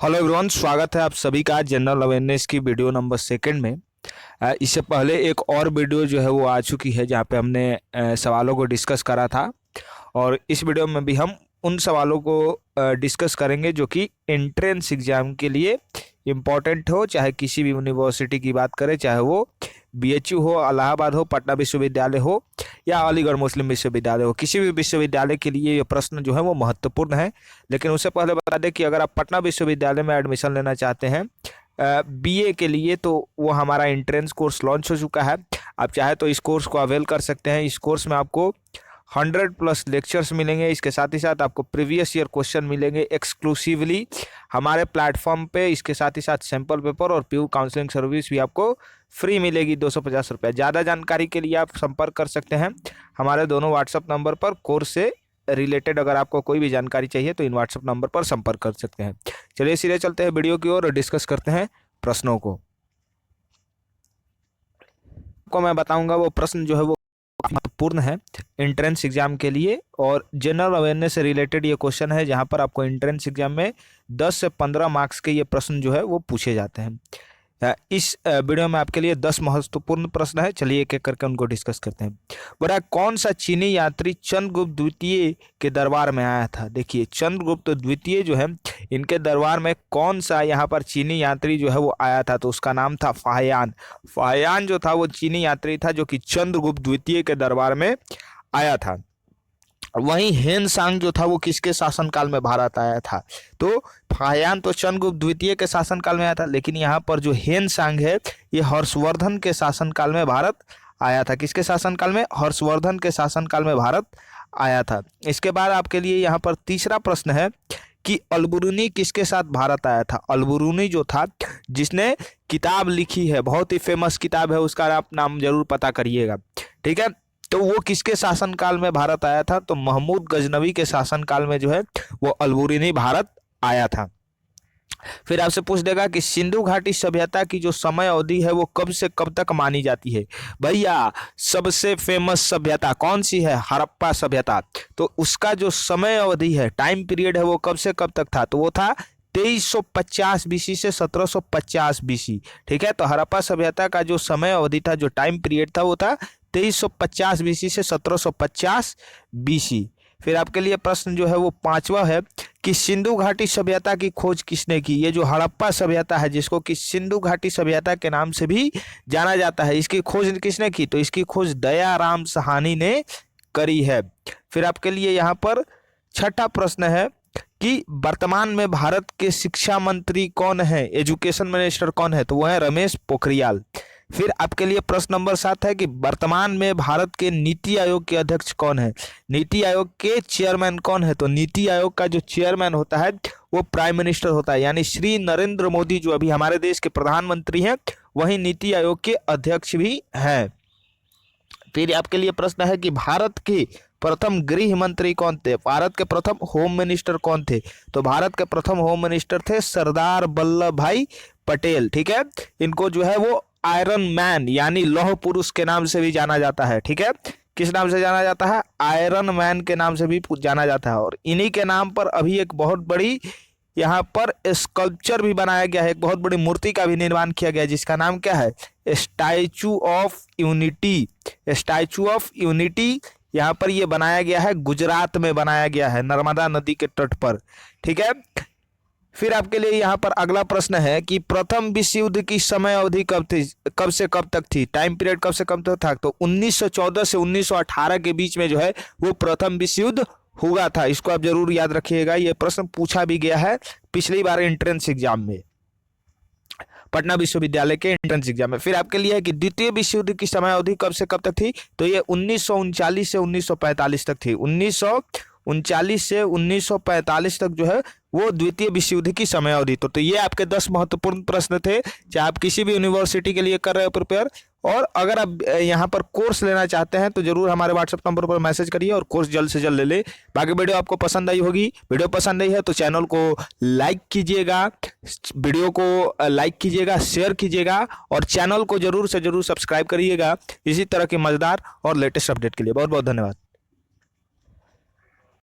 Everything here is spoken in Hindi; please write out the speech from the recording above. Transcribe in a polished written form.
हेलो एवरीवन, स्वागत है आप सभी का जनरल अवेयरनेस की वीडियो नंबर सेकंड में। इससे पहले एक और वीडियो जो है वो आ चुकी है जहाँ पे हमने सवालों को डिस्कस करा था। और इस वीडियो में भी हम उन सवालों को डिस्कस करेंगे जो कि एंट्रेंस एग्जाम के लिए इम्पोर्टेंट हो, चाहे किसी भी यूनिवर्सिटी की बात करें, चाहे वो बीएचयू हो, इलाहाबाद हो, पटना विश्वविद्यालय हो या अलीगढ़ मुस्लिम विश्वविद्यालय हो। किसी भी विश्वविद्यालय के लिए ये प्रश्न जो है वो महत्वपूर्ण है। लेकिन उससे पहले बता दें कि अगर आप पटना विश्वविद्यालय में एडमिशन लेना चाहते हैं बीए के लिए, तो वो हमारा एंट्रेंस कोर्स लॉन्च हो चुका है। आप चाहे तो इस कोर्स को अवेल कर सकते हैं। इस कोर्स में आपको 100+ लेक्चर्स मिलेंगे। इसके साथ ही साथ आपको प्रीवियस ईयर क्वेश्चन मिलेंगे एक्सक्लूसिवली हमारे प्लेटफॉर्म पे। इसके साथ ही साथ सैम्पल पेपर और पीयू काउंसलिंग सर्विस भी आपको फ्री मिलेगी 250 रुपये। ज़्यादा जानकारी के लिए आप संपर्क कर सकते हैं हमारे दोनों व्हाट्सअप नंबर पर। कोर्स से रिलेटेड अगर आपको कोई भी जानकारी चाहिए तो इन व्हाट्सअप नंबर पर संपर्क कर सकते हैं। चलिए सीधे चलते हैं वीडियो की ओर और डिस्कस करते हैं प्रश्नों को। मैं बताऊंगा वो प्रश्न जो है वो महत्वपूर्ण है एंट्रेंस एग्जाम के लिए, और जनरल अवेयरनेस से रिलेटेड ये क्वेश्चन है जहां पर आपको एंट्रेंस एग्जाम में 10 से 15 मार्क्स के ये प्रश्न जो है वो पूछे जाते हैं। इस वीडियो में आपके लिए 10 महत्वपूर्ण प्रश्न है। चलिए एक एक करके उनको डिस्कस करते हैं। बड़ा कौन सा चीनी यात्री चंद्रगुप्त द्वितीय के दरबार में आया था? देखिए, चंद्रगुप्त द्वितीय जो है इनके दरबार में कौन सा यहाँ पर चीनी यात्री जो है वो आया था? तो उसका नाम था फाहियान। फाहियान जो था वो चीनी यात्री था जो कि चंद्रगुप्त द्वितीय के दरबार में आया था। वहीं हेन सांग जो था वो किसके शासनकाल में भारत आया था? तो फाहियान तो चंद्रगुप्त द्वितीय के शासनकाल में आया था, लेकिन यहाँ पर जो हेन सांग है ये हर्षवर्धन के शासनकाल में भारत आया था। किसके शासनकाल में? हर्षवर्धन के शासनकाल में भारत आया था। इसके बाद आपके लिए यहाँ पर तीसरा प्रश्न है कि अलबरूनी किसके साथ भारत आया था? अलबरूनी जो था जिसने किताब लिखी है, बहुत ही फेमस किताब है, उसका आप नाम जरूर पता करिएगा, ठीक है। तो वो किसके शासनकाल में भारत आया था? तो महमूद गजनवी के शासनकाल में जो है वो अलबरूनी भारत आया था। फिर आपसे पूछ देगा कि सिंधु घाटी सभ्यता की जो समय अवधि है वो कब से कब तक मानी जाती है? भैया, सबसे फेमस सभ्यता कौन सी है? हड़प्पा सभ्यता। तो उसका जो समय अवधि है, टाइम पीरियड है, वो कब से कब तक था? तो वो था 2350 बीसी से 1750 बीसी, ठीक है। तो हड़प्पा सभ्यता का जो समय अवधि था, जो टाइम पीरियड था, वो था 2350 बीसी से 1750 बीसी। फिर आपके लिए प्रश्न जो है वो पांचवा है कि सिंधु घाटी सभ्यता की खोज किसने की? ये जो हड़प्पा सभ्यता है, जिसको कि सिंधु घाटी सभ्यता के नाम से भी जाना जाता है, इसकी खोज किसने की? तो इसकी खोज दयाराम साहनी ने करी है। फिर आपके लिए यहाँ पर छठा प्रश्न है कि वर्तमान में भारत के शिक्षा मंत्री कौन है? एजुकेशन मिनिस्टर कौन है? तो वो है रमेश पोखरियाल। फिर आपके लिए प्रश्न नंबर 7 है कि वर्तमान में भारत के नीति आयोग के अध्यक्ष कौन है? नीति आयोग के चेयरमैन कौन है? तो नीति आयोग का जो चेयरमैन होता है वो प्राइम मिनिस्टर होता है, यानी श्री नरेंद्र मोदी जो अभी हमारे देश के प्रधानमंत्री हैं, वही नीति आयोग के अध्यक्ष भी हैं। फिर आपके लिए प्रश्न है कि भारत के प्रथम गृह मंत्री कौन थे? भारत के प्रथम होम मिनिस्टर कौन थे? तो भारत के प्रथम होम मिनिस्टर थे सरदार वल्लभ भाई पटेल, ठीक है। इनको जो है वो आयरन मैन यानी लौह पुरुष के नाम से भी जाना जाता है, ठीक है। किस नाम से जाना जाता है? आयरन मैन के नाम से भी जाना जाता है। और इन्हीं के नाम पर अभी एक बहुत बड़ी यहाँ पर स्कल्पचर भी बनाया गया है, एक बहुत बड़ी मूर्ति का भी निर्माण किया गया है, जिसका नाम क्या है? Statue of unity. Statue of unity यहाँ पर ये बनाया गया है, गुजरात में बनाया गया है, नर्मदा नदी के तट पर, ठीक है। फिर आपके लिए यहाँ पर अगला प्रश्न है कि प्रथम विश्व युद्ध की समय अवधि कब थी, कब से कब तक थी? टाइम पीरियड कब से कब तक था? तो 1914 से 1918 के बीच में जो है वो प्रथम विश्व युद्ध हुआ था। इसको आप जरूर याद रखिएगा, ये प्रश्न पूछा भी गया है पिछली बार एंट्रेंस एग्जाम में, पटना विश्वविद्यालय के एंट्रेंस एग्जाम में। फिर आपके लिए है कि द्वितीय विश्व युद्ध की समय अवधि कब से कब तक थी? तो ये 1939 से 1945 तक थी। 1939 से 1945 तक जो है वो द्वितीय विश्व युद्ध की समय अवधि। तो ये आपके 10 महत्वपूर्ण प्रश्न थे, चाहे आप किसी भी यूनिवर्सिटी के लिए कर रहे हो प्रिपेयर। और अगर आप यहाँ पर कोर्स लेना चाहते हैं तो जरूर हमारे व्हाट्सएप नंबर पर मैसेज करिए और कोर्स जल्द से जल्द ले ले। बाकी वीडियो आपको पसंद आई होगी। वीडियो पसंद आई है तो चैनल को लाइक कीजिएगा, वीडियो को लाइक कीजिएगा, शेयर कीजिएगा और चैनल को जरूर से जरूर सब्सक्राइब करिएगा इसी तरह के मजेदार और लेटेस्ट अपडेट के लिए। बहुत बहुत धन्यवाद।